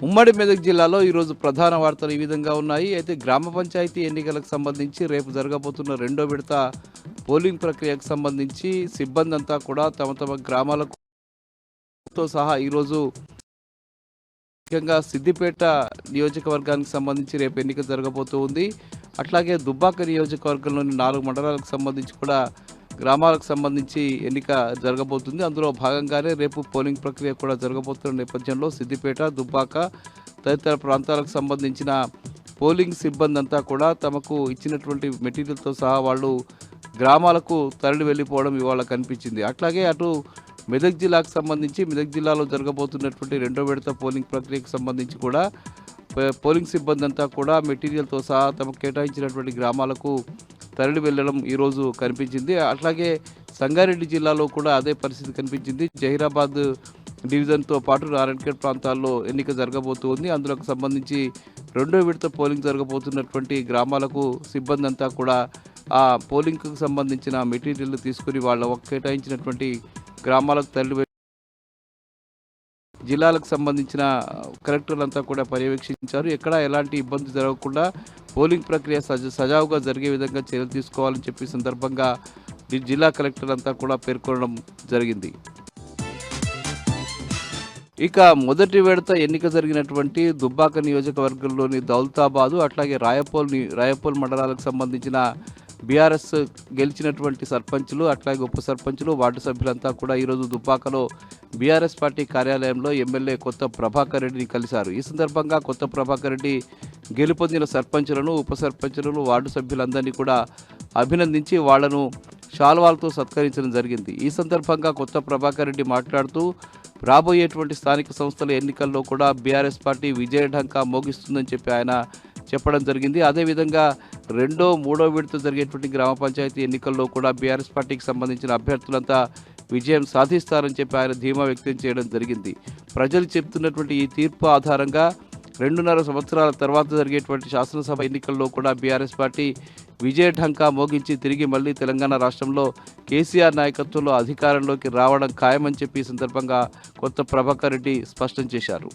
ఉమ్మడి మెదక్ జిల్లాలో ఈరోజు ప్రధాన వార్తలు ఈ విధంగా ఉన్నాయి. అయితే గ్రామ పంచాయతీ ఎన్నికలకు సంబంధించి రేపు జరగబోతున్న రెండో విడత పోలింగ్ ప్రక్రియకు సంబంధించి సిబ్బంది అంతా కూడా తమ తమ గ్రామాలతో సహా ఈరోజు ముఖ్యంగా సిద్దిపేట నియోజకవర్గానికి సంబంధించి రేపు ఎన్నిక జరగబోతూ ఉంది. అట్లాగే దుబ్బాక నియోజకవర్గంలోని 4 మండలాలకు సంబంధించి కూడా గ్రామాలకు సంబంధించి ఎన్నిక జరగబోతుంది. అందులో భాగంగానే రేపు పోలింగ్ ప్రక్రియ కూడా జరగబోతున్న నేపథ్యంలో సిద్దిపేట, దుబ్బాక తదితర ప్రాంతాలకు సంబంధించిన పోలింగ్ సిబ్బంది అంతా కూడా తమకు ఇచ్చినటువంటి మెటీరియల్తో సహా వాళ్ళు గ్రామాలకు తరలి వెళ్ళిపోవడం ఇవాళ కనిపించింది. అట్లాగే అటు మెదక్ జిల్లాకు సంబంధించి మెదక్ జిల్లాలో జరగబోతున్నటువంటి రెండో విడత పోలింగ్ ప్రక్రియకు సంబంధించి కూడా పోలింగ్ సిబ్బంది అంతా కూడా మెటీరియల్తో సహా తమకు కేటాయించినటువంటి గ్రామాలకు తరలి వెళ్ళడం ఈరోజు కనిపించింది. అట్లాగే సంగారెడ్డి జిల్లాలో కూడా అదే పరిస్థితి కనిపించింది. జహీరాబాద్ డివిజన్తో పాటు నారాయణఖేడ్ ప్రాంతాల్లో ఎన్నిక జరగబోతుంది. అందులోకి సంబంధించి రెండో విడత పోలింగ్ జరగబోతున్నటువంటి గ్రామాలకు సిబ్బంది అంతా కూడా ఆ పోలింగ్కు సంబంధించిన మెటీరియల్ తీసుకుని వాళ్ళ కేటాయించినటువంటి గ్రామాలకు తరలి జిల్లాలకు సంబంధించిన కలెక్టర్లంతా కూడా పర్యవేక్షించారు. ఎక్కడ ఎలాంటి ఇబ్బంది జరగకుండా పోలింగ్ ప్రక్రియ సజావుగా జరిగే విధంగా చర్యలు తీసుకోవాలని చెప్పి సందర్భంగా జిల్లా కలెక్టర్లంతా కూడా పేర్కొనడం జరిగింది. ఇక మొదటి విడత ఎన్నిక జరిగినటువంటి దుబ్బాక నియోజకవర్గంలోని దౌలతాబాదు అట్లాగే రాయపోల్ మండలాలకు సంబంధించిన బీఆర్ఎస్ గెలిచినటువంటి సర్పంచులు అట్లాగే ఉప సర్పంచులు వార్డు సభ్యులంతా కూడా ఈరోజు దుబ్బాకలో బీఆర్ఎస్ పార్టీ కార్యాలయంలో ఎమ్మెల్యే కొత్త ప్రభాకర్ రెడ్డిని కలిశారు. ఈ సందర్భంగా కొత్త ప్రభాకర్ రెడ్డి గెలుపొందిన సర్పంచులను ఉప సర్పంచులను వార్డు సభ్యులందరినీ కూడా అభినందించి వాళ్లను శాల్వాలతో సత్కరించడం జరిగింది. ఈ సందర్భంగా కొత్త ప్రభాకర్ రెడ్డి మాట్లాడుతూ రాబోయేటువంటి స్థానిక సంస్థల ఎన్నికల్లో కూడా బీఆర్ఎస్ పార్టీ విజయఢంకా మోగిస్తుందని చెప్పి ఆయన చెప్పడం జరిగింది. అదేవిధంగా రెండో మూడో విడత జరిగేటువంటి గ్రామ పంచాయతీ ఎన్నికల్లో కూడా బీఆర్ఎస్ పార్టీకి సంబంధించిన అభ్యర్థులంతా విజయం సాధిస్తారని చెప్పి ఆయన ధీమా వ్యక్తం చేయడం జరిగింది. ప్రజలు చెప్తున్నటువంటి ఈ తీర్పు ఆధారంగా 2.5 సంవత్సరాల తర్వాత జరిగేటువంటి శాసనసభ ఎన్నికల్లో కూడా బీఆర్ఎస్ పార్టీ విజయఢంకా మోగించి తిరిగి మళ్ళీ తెలంగాణ రాష్ట్రంలో కేసీఆర్ నాయకత్వంలో అధికారంలోకి రావడం ఖాయమని చెప్పి ఈ సందర్భంగా కొత్త ప్రభాకర్ రెడ్డి స్పష్టం చేశారు.